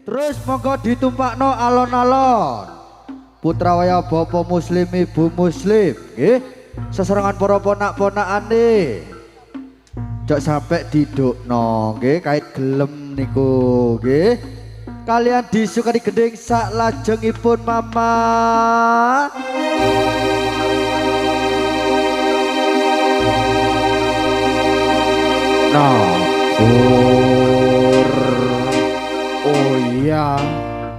Terus monggo ditumpakno alon-alon. Putra waya bapa muslim ibu muslim, nggih. Seserangan para ponak-ponakane. Jok sampai didukno, nggih, kait gelem niku, nggih. Kalian disukani gending sak lajengipun mama. Nah, oh iya,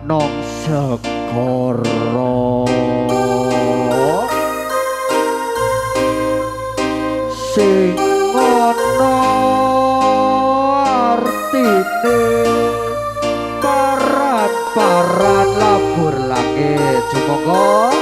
nong sekoro sing ono artine paran labur langit cumoko.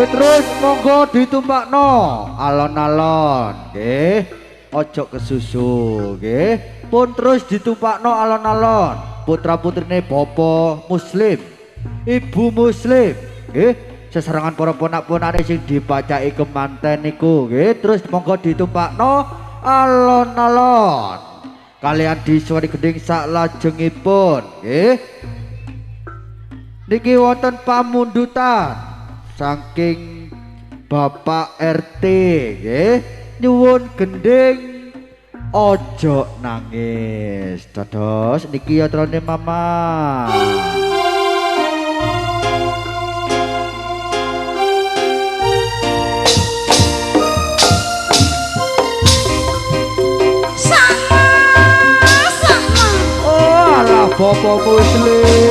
Terus monggo ditumpakno alon-alon nggih. Ojo kesusu nggih. Pun terus ditumpakno alon-alon putra-putrine Bapak Muslim, Ibu Muslim nggih. Sesarengan para ponak-ponake sing dipacaki kemanten niku nggih. Terus monggo ditumpakno alon-alon kalian disuwari gending saklajengipun nggih. Niki wonten pamundutan saking Bapak RT nggih, nyuwun gending ojo nangis. Dados niki yatrane Mama. Sama oh alah Bapak Muslim.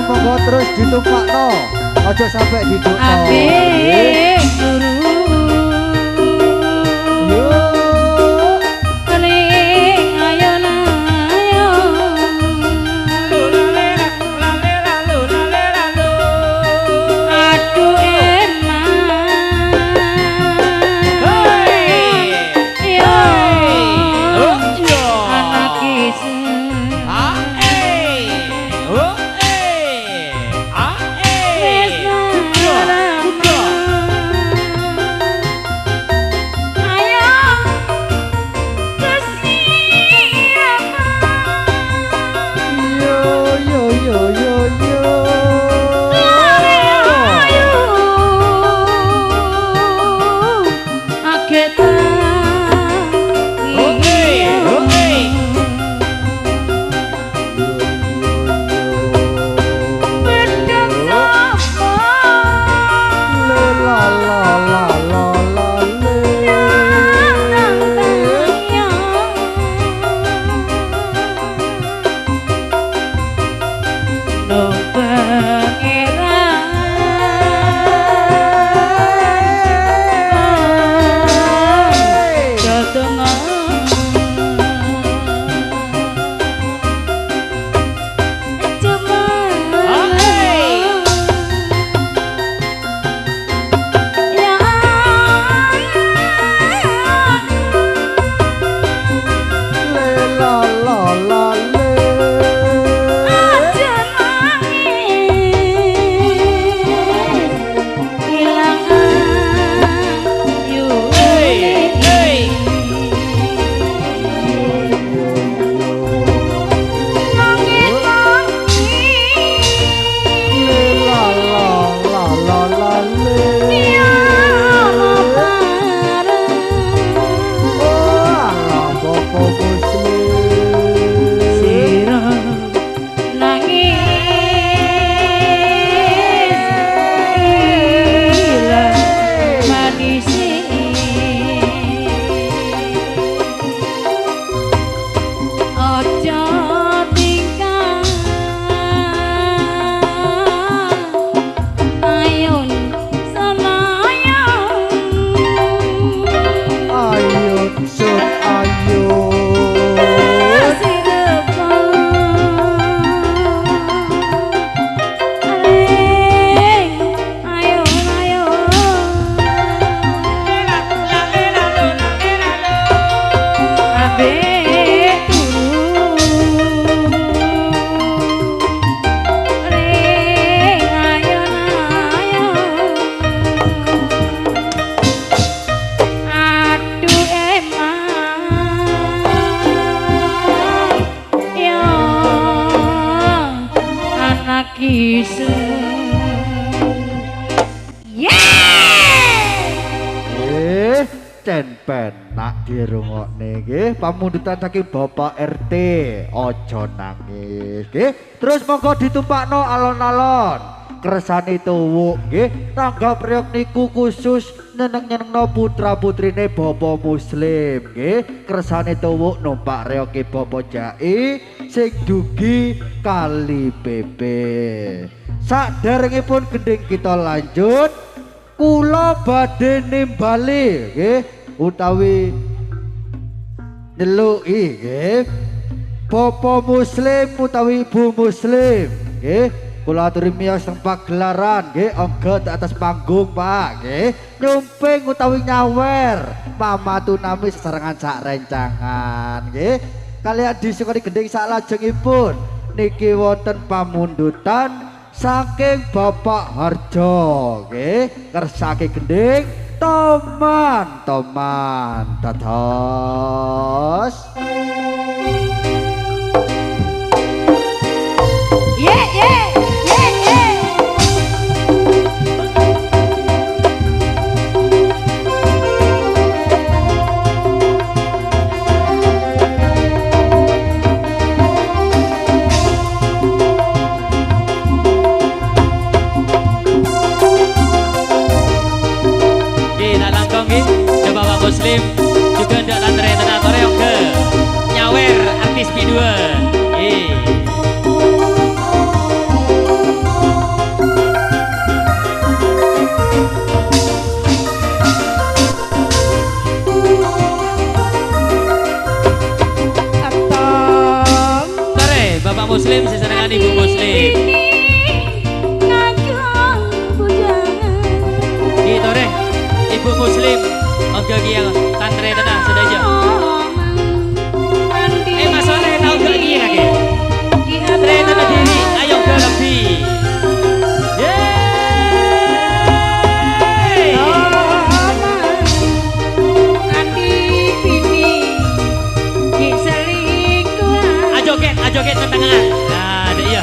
Monggo terus ditumpakno, aja sampai didukno. Adik guru. Yo. Ning ayo ayo. Aduh enak. Hei. Yo. Yo. Anak isi. anak isu. Cen penak dirungokne nggih pamundutan saking Bapak RT aja nangis nggih terus monggo ditumpakno alon-alon kersane tuwuk nggih tanggap reok niku khusus nyeneng-nyenengno putra-putrine Bapak Muslim nggih kersane tuwuk numpak reoke Bapak Jai sing dugi Kali PP saderengipun gending kita lanjut kula badhe nimbali nggih utawi nyeluki nggih Bapak Muslim utawi Ibu Muslim nggih kula aturi miyos teng pagelaran nggih angga di atas panggung Pak nggih nyumping utawi nyawer pamatu nami sesarengan sak rencangan nggih kalian disukani gending sak lajengipun niki wonten pamundutan saking Bapak Harjo nggih kersake gending toman dados Muslim juga ndak lantre tenator yang ke nyawer artis P2 Tare Bapak Muslim sesarengan Ibu Muslim gitu re Ibu Muslim oke yang tantre tenang sudah aja. Mas Sore tahu gak gini kaki? Tantre tenang diri, ayo ke lebih. Ajoget tentangan. Nah, ada iya.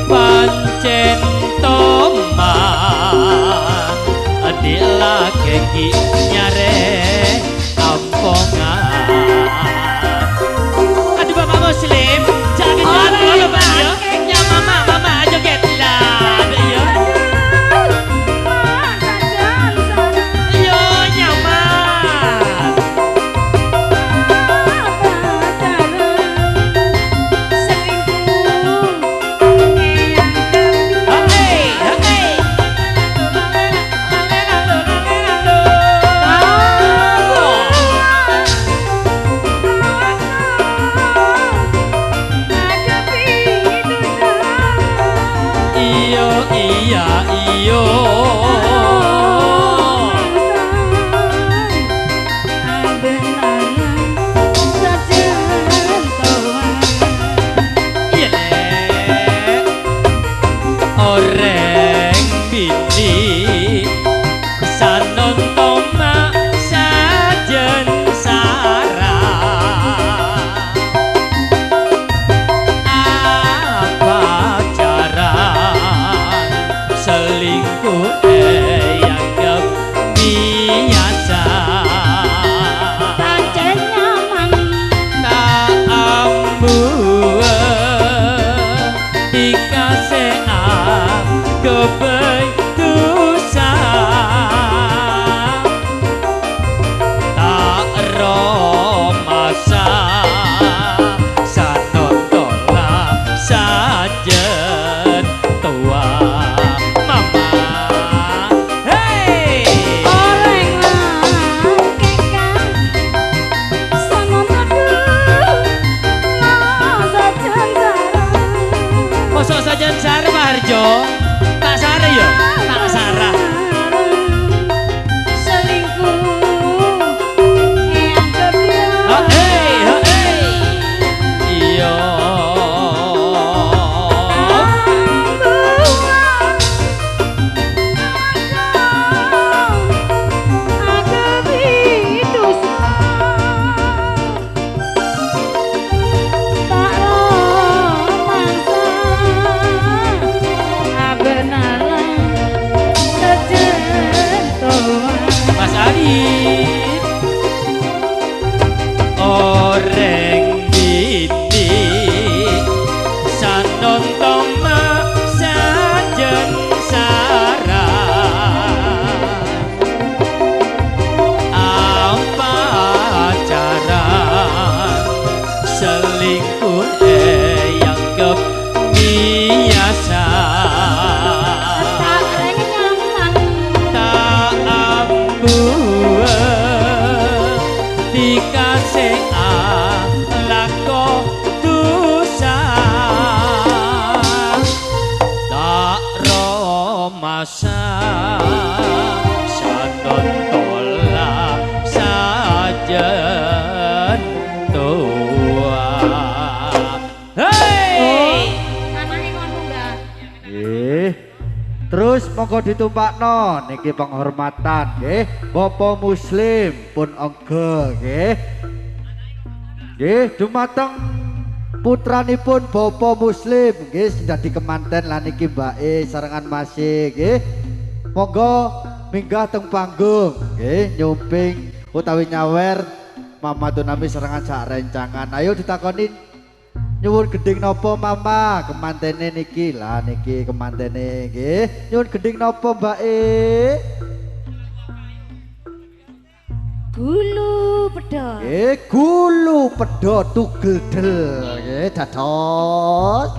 Pancen toman adila keki nyare ampongan aduh Bapak Muslim jangan jalan kalau Pak ya ya mama joget lah ya yo nyaman selingkuh yang kebiasaan Tak renyaman tak ambuh dikasih lako dosa tak romasa saton tolak sajen tua hei anake ngono enggak Nggih. Terus monggo ditumpakno niki penghormatan nggih. Bapak Muslim pun angga nggih. Nggih, dumateng putranipun Bapak Muslim nggih sing dadi kemanten lan niki mbake sarengan masih nggih. Monggo minggah teng panggung nggih nyumping utawi nyawer Mamadunami serangan sak rencangan. Ayo ditakoni nyuwun gending nopo mama kemantene niki lah niki kemantene nggih nyuwun gending nopo mbake gulu pedot nggih gulu pedho tugel del nggih dados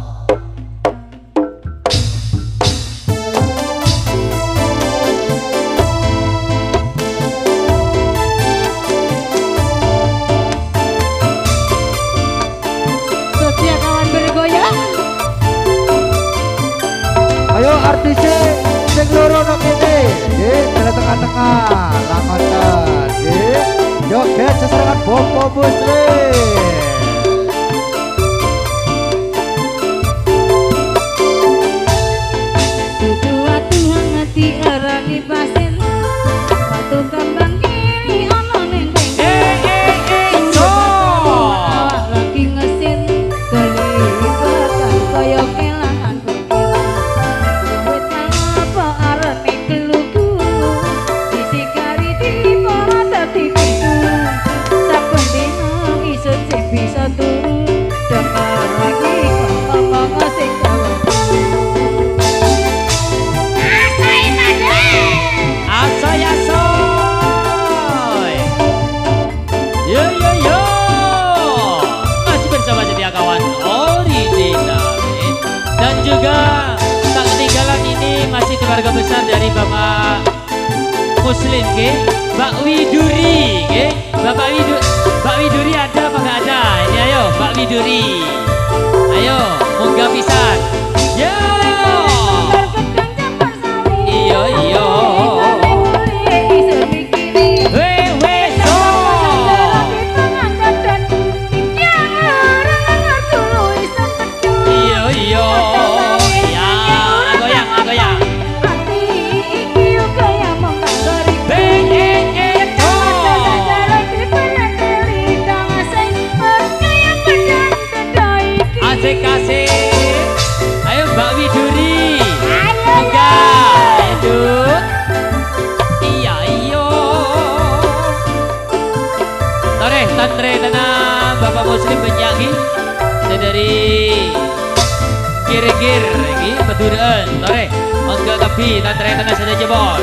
setia kawan bergoyang ayo artise sing loro nang kene nggih dari tengah-tengah lah ngoten nggih joget sesarengan Bapak Muslim Dudu watu hati arani pasir watu kembang kiri ana ning so awak lagi ngesin kelibatan kaya kelangan berkilau wit apa arane kelugu disikari di para dadi pitu saben dina isun sing bisa turu dengar lagi ngomong sing gawe asoy asoy yo yo yo masih bersama setia kawan original dan juga tak ketinggalan ini masih keluarga besar dari Bapak Muslim ke Mbak Widuri ke Mbak Widuri ada apa nggak ada ini ayo Mbak Widuri ayo munggah pisan yo iyo iyo Iyo iyo ya goyang goyang asik asik ayo Mbak Widuri enggak aduh iya iyo tore tantre tanah Bapak Muslim penyanyi dari kir-kir ini betulan tore enggak tapi tantre tanah saja jebol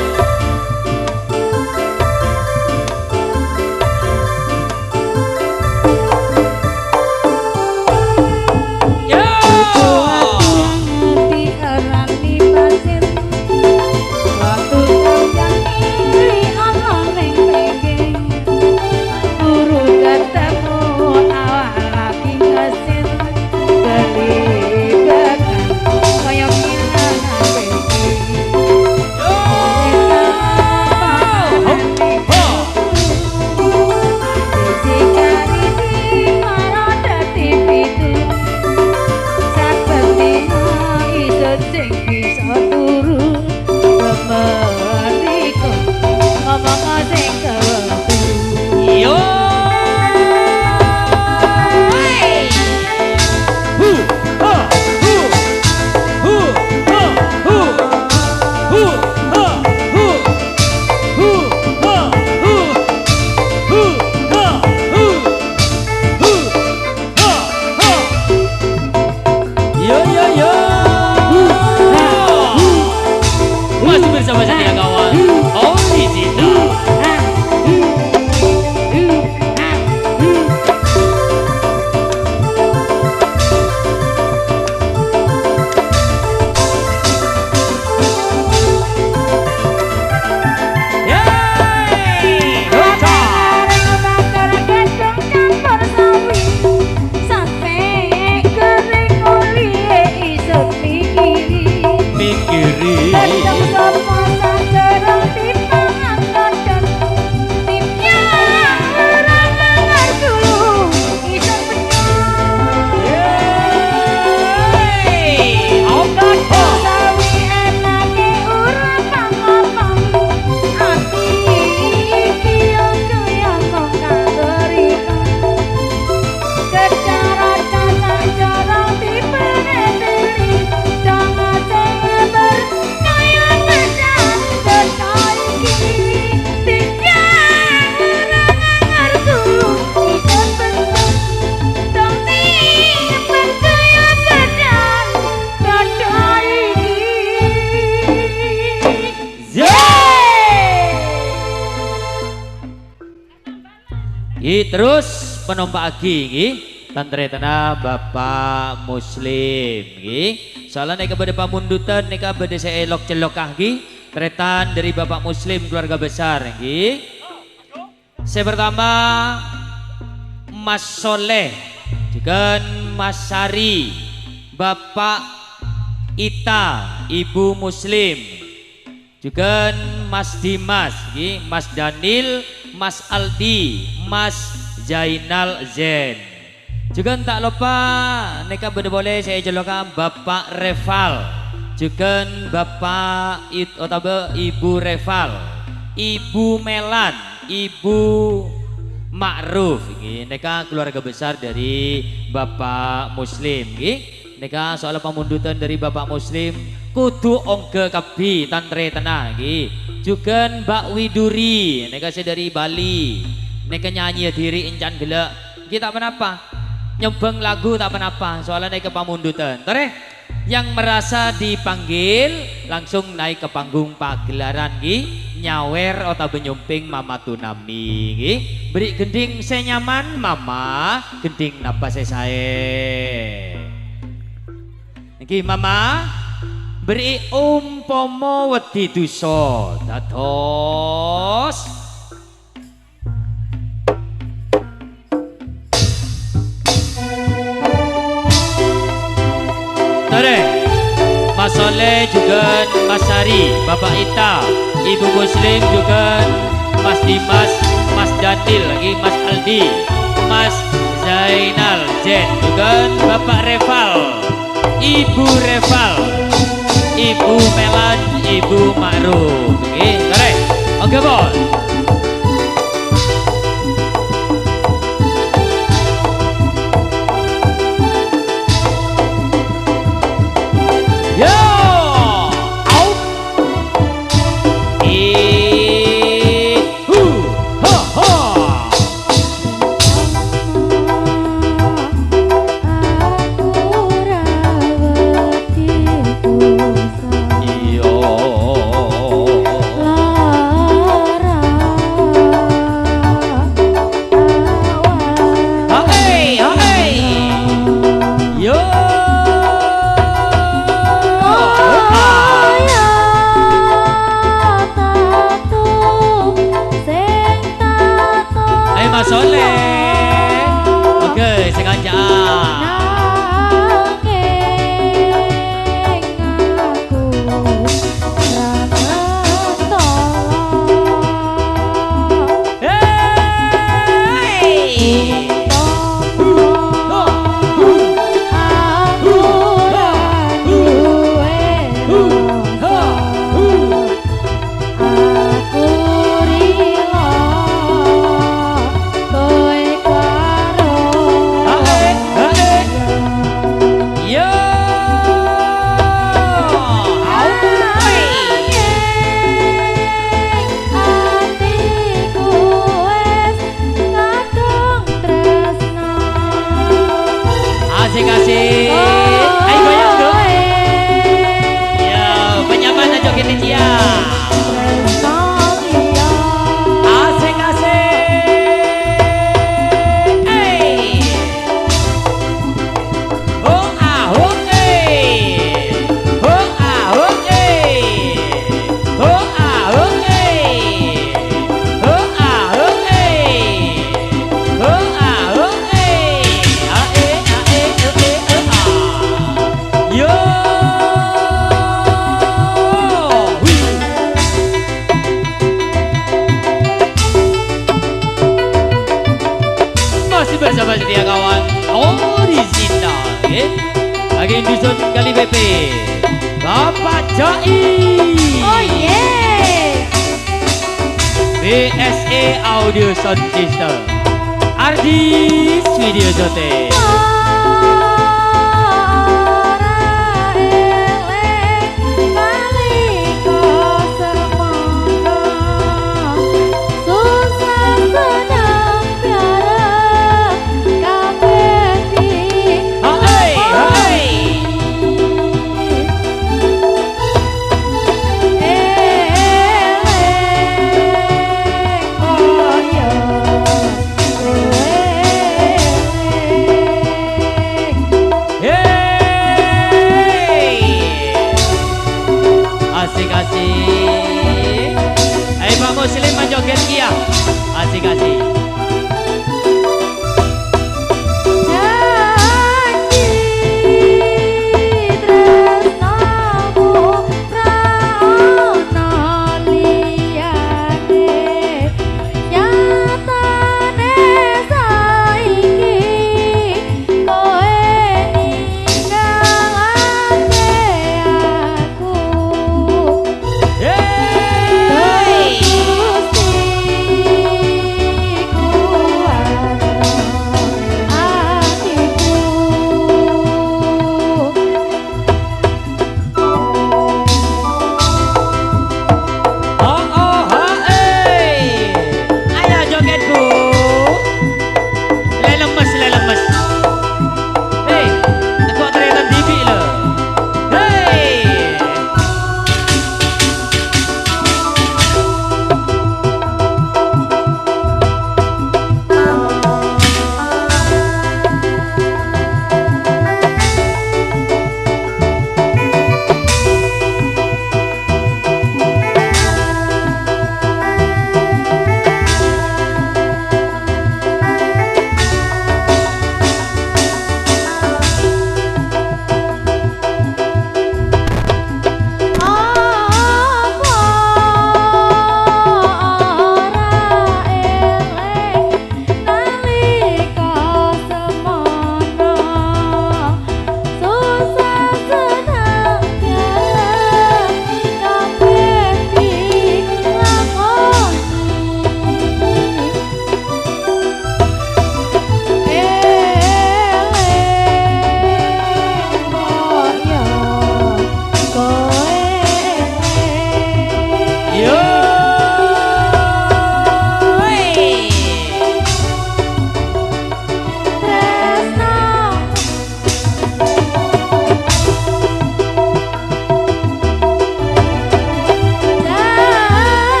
Terus penompak lagi nggih. Tantretana Bapak Muslim nggih. Soalnya nek kepada pamundutan nek kepada saya elok celok nggih. Tretan dari Bapak Muslim keluarga besar nggih. Saya pertama Mas Soleh juga Mas Sari, Bapak Ita, Ibu Muslim, juga Mas Dimas, Mas Danil, Mas Aldi, Mas Zainal Zen. Juga tak lupa neka boleh saya jelaskan Bapak Reval, juga Bapak Ibu Reval, Ibu Melan, Ibu Ma'ruf, neka keluarga besar dari Bapak Muslim. Neka soal pamundutan dari Bapak Muslim kudu ongke kabi tantre tenang juga Mbak Widuri neka saya dari Bali neka nyanyi diri encan gelak kita apa nyembeng lagu tak apa soalnya naik ke pamundutan tore yang merasa dipanggil langsung naik ke panggung pagelaran nyawer atau benyumping Mama Tunami beri gending saya nyaman Mama gending napa saya Niki Mama beri umpomo wedi dosa dados Tore Mas Soleh juga Mas Sari Bapak Ita Ibu Muslim juga Mas Dimas Mas Danil lagi Mas Aldi Mas Zainal Zen juga Bapak Reval Ibu Reval, Ibu Melan, Ibu Ma'ruf. Oke, bos. Yo, au, ho, ho. Mas Soleh, oke sengaja. Asik-asik. Ayo goyang dong. Ya, penyaman aja kita cia. Asik-asik. Hey. Hong ah hong eh. Hong ah hong eh. Hong ah hong eh. Hong ah hong eh. Hong ah hong eh. Yo, masih bersama setia kawan original, lagi dusun kali BP, Bapak Jai, Oh yeah, BSE Audio Sound System, Ardis Video Jote.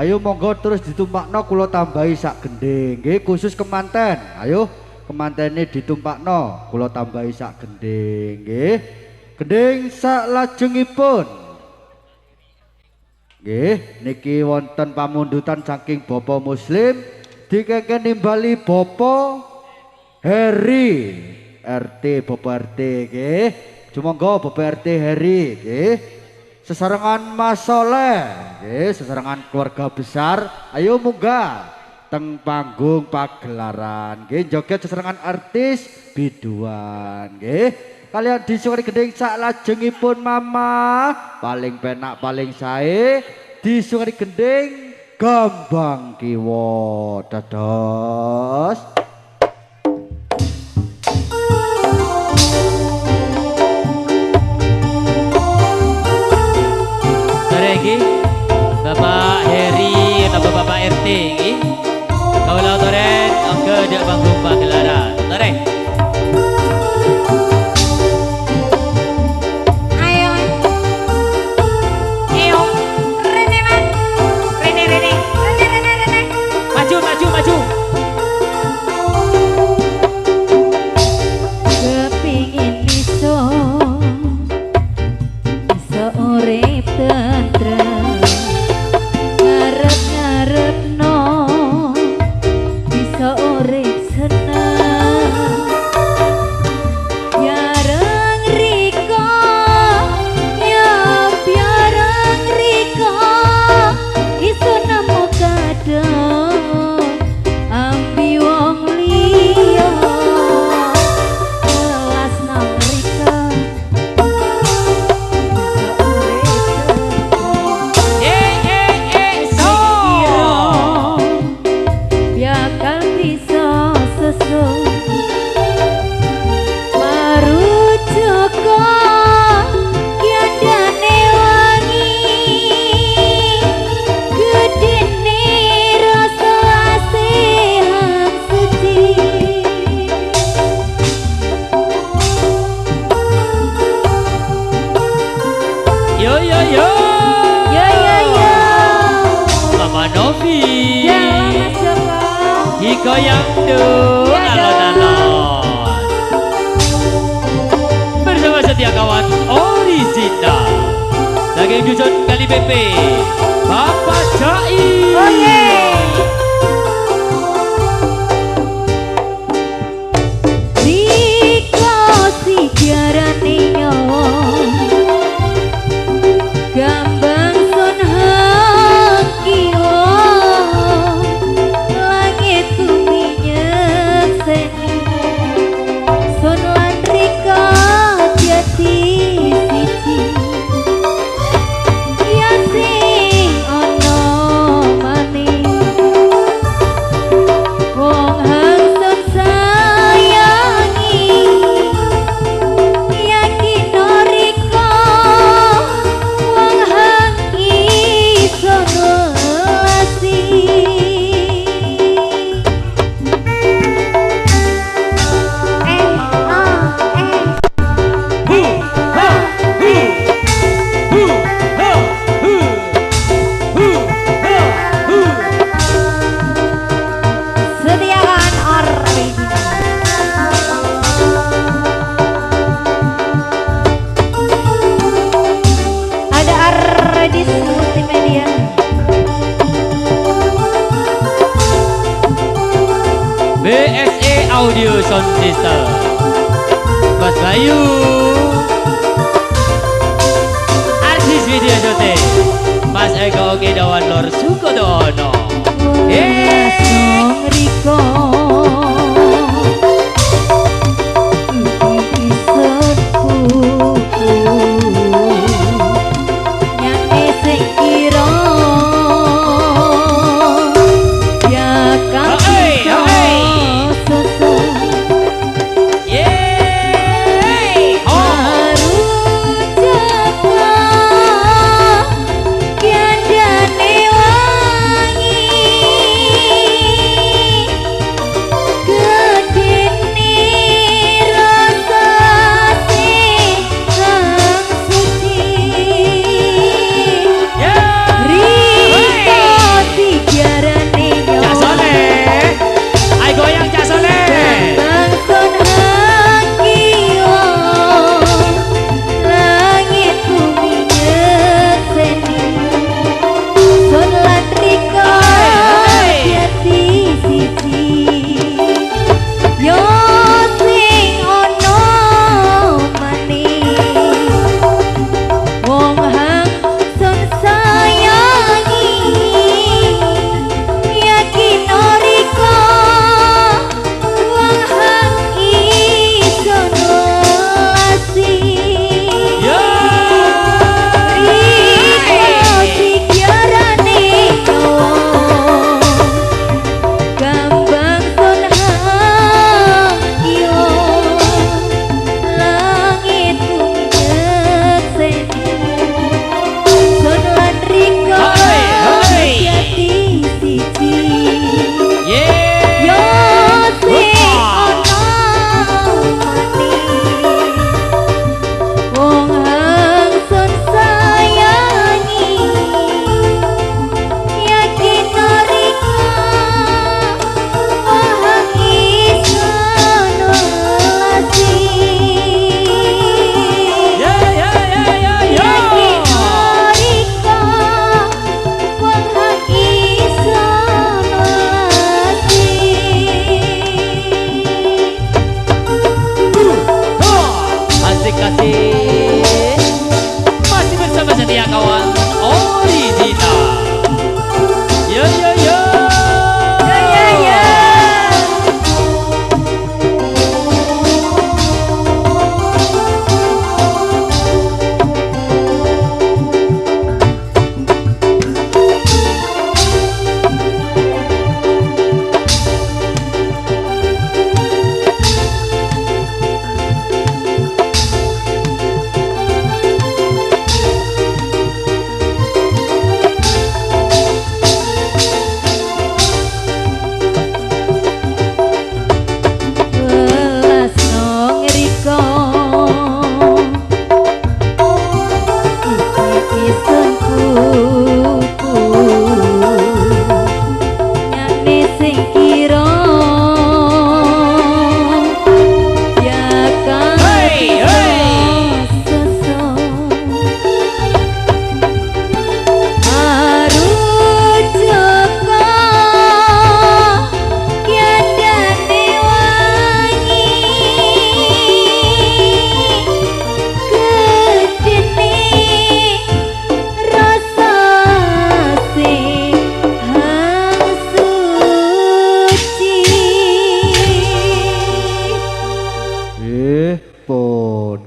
Ayo monggo terus ditumpakno kula tambahi sak gending nggih khusus kemanten. Ayo kemantene ditumpakno kula tambahi sak gending nggih. Gending sak lajengipun. Nggih niki wonten pamundutan saking Bapak Muslim dikengken nimbali Bapak Heri RT Bapak RT nggih. Sumangga Bapak RT Heri nggih. Sesarengan Mas Soleh nggih, sesarengan keluarga besar. Ayo munggah teng panggung pagelaran nggih joget sesarengan artis biduan nggih. Kalian disukani gending sak lajengipun Mama paling penak paling sae disukani gending Gambang Kiwa dados. Bapak Heri atau Bapak RT nggih. Kaula toren angge dak panggung pagelaran. Toren. Ayo. Ayo. Rene Mas. Rene. Maju. Kepingin iso urip tentrem. Ngarep-ngarepno bisa urip seneng. Biareng riko, ya biareng riko, iso nemu kadang ambi wong liya. Welas nang riko, bisa urip So. biakal bisa sesuai marujuko yandane wangi gedene rasa asehan suci. Yo. Ya Mama Novi. jalan Mas Joko. Digoyang do Ya, alon-alon. Bersama setia kawan original saking dusun Kali BP Bapak Jai. Oke. Riko si diarani nyawa Gambang sun hakiwa langit bumi nyekseni sun lan riko jati siji ya sing ono maning wong hang sun sayangi yakin riko wong hang iso ngelasi. Sediakan original. Ada Ardis Multimedia. BSE Audio Sound System Mas Bayu artis video syuting Mas Eko Kedawan Lor Sukodono. Song Riko iki isenku nyanyi sing kira ya kan sesu Yeay. Oh. baru jaka yandane wangi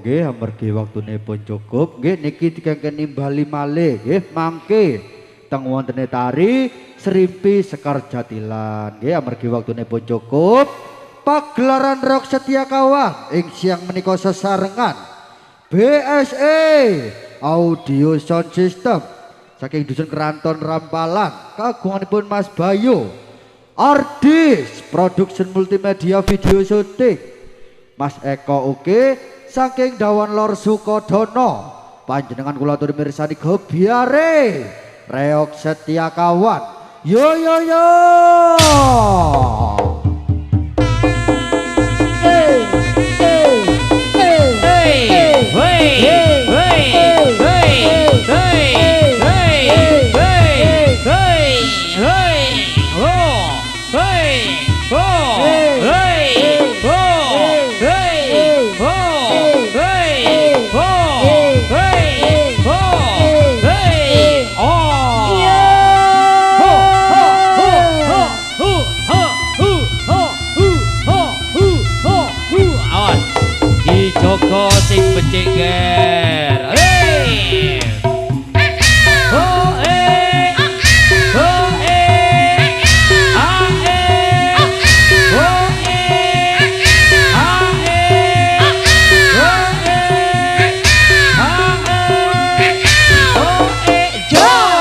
nggih amargi waktunipun cukup nggih niki dikengken nimbali malih nggih mangke teng wontene tari Serimpi Sekar Jatilan nggih amargi waktunipun cukup pagelaran Rock Setia Kawan ing siang menika sesarengan BSE Audio Sound System saking Dusun Keranton Rampalan kagunganipun Mas Bayu Ardis Production Multimedia Video Shooting Mas Eko Uke saking Dawan Lor Sukodono panjenengan kula aturi mirsani gebyare Reok Setia Kawan yo yo yo Joko sing becik ger. Hey. Oh eh. Oh eh. Ah eh. Oh eh. Ah eh. Oh eh. Ah eh. Oh eh. Jo.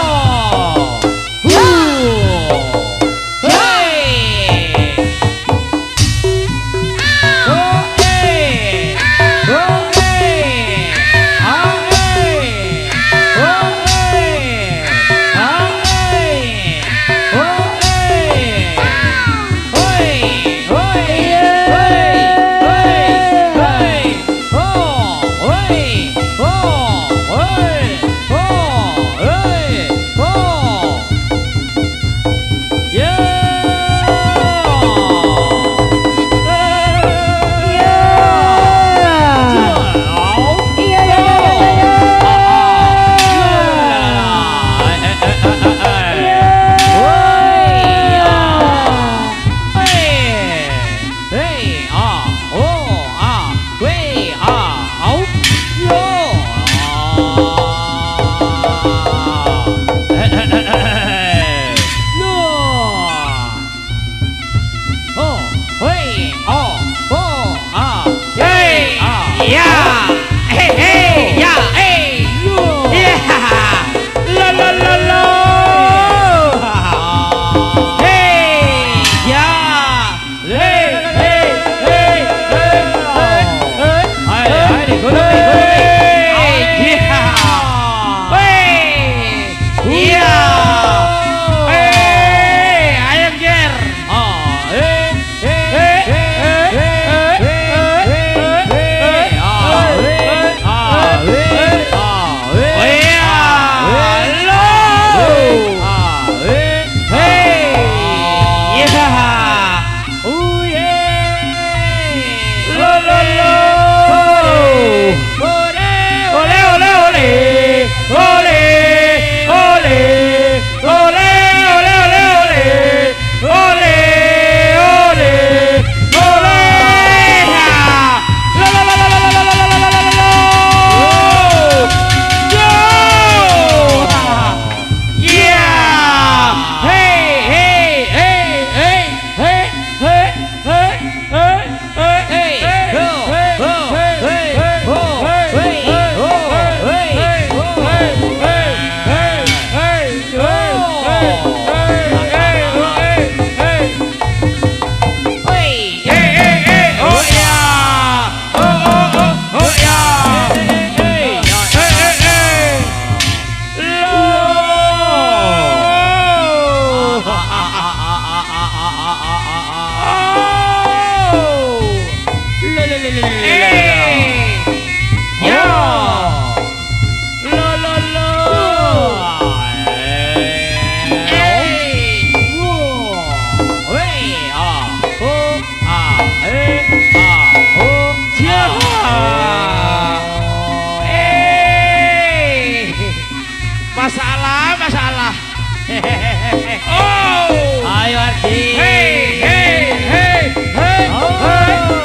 Ayo Ardi. Hey, hey, hey, hey,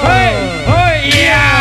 hey, oh yeah.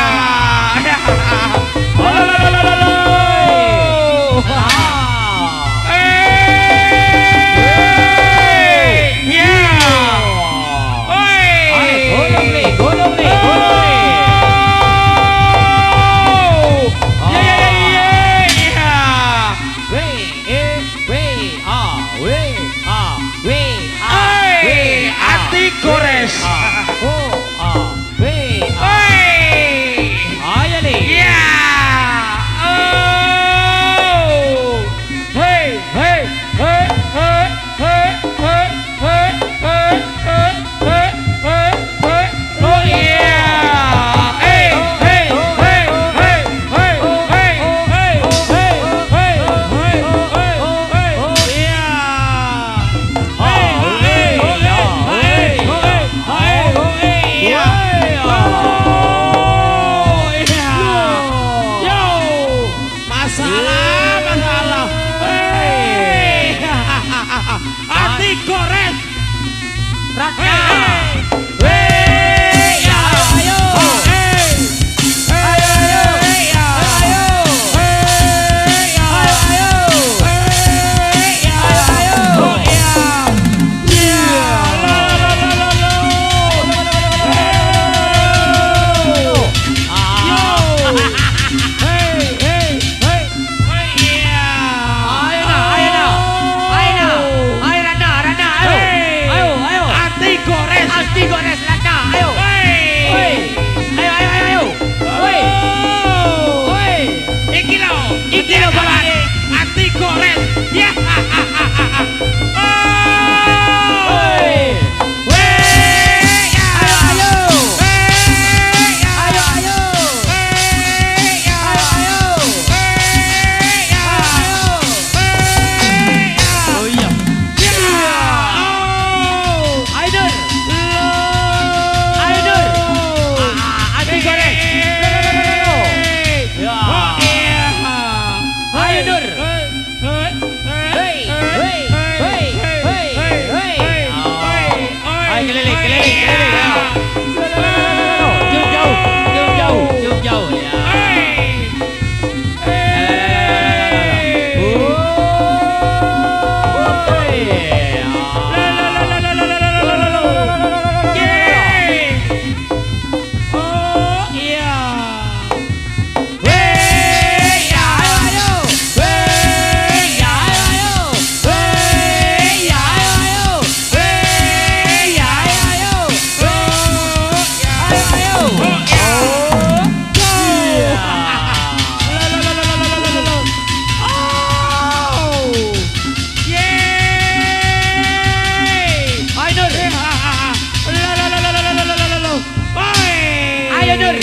Nur.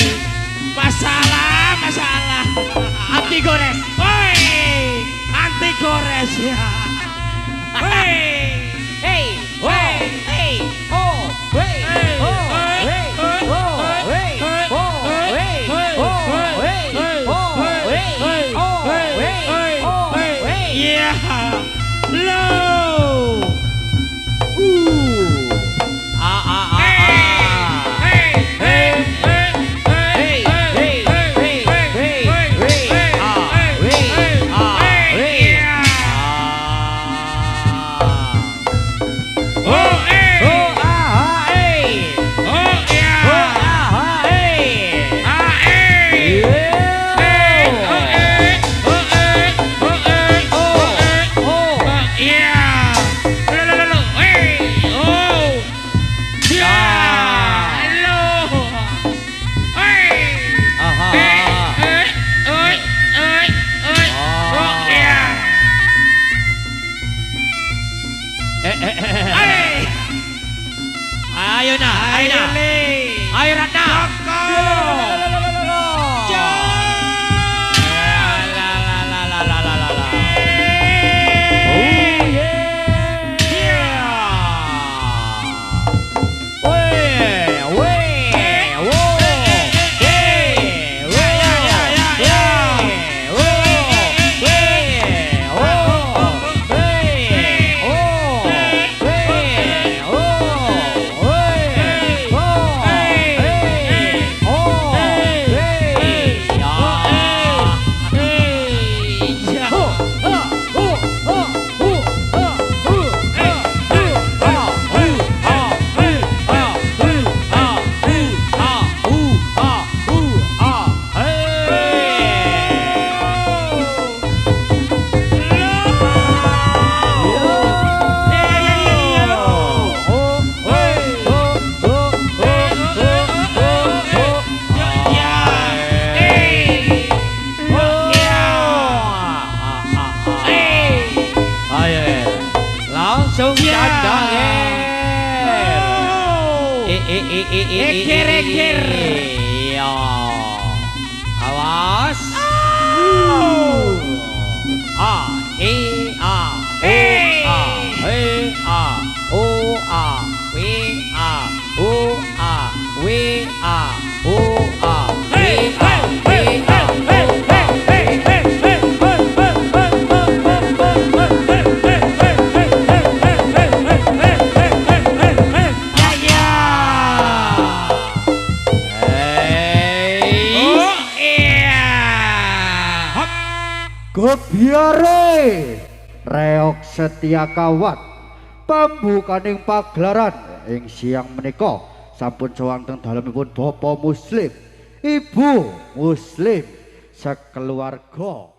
Masalah. Anti gores. Woi, anti gores ya. Woi, Hey, woi, hey, oh, hey, oh, hey, oh, hey, oh, hey, oh, hey, ya. Low. Ayo na. Ayo Ratna. Langsung Ekir. Iya. Awas. Gebyare reok setia kawat pambukaning pagelaran ing siang menika sampun sowan teng dalemipun Bapak Muslim, Ibu Muslim, sekeluarga.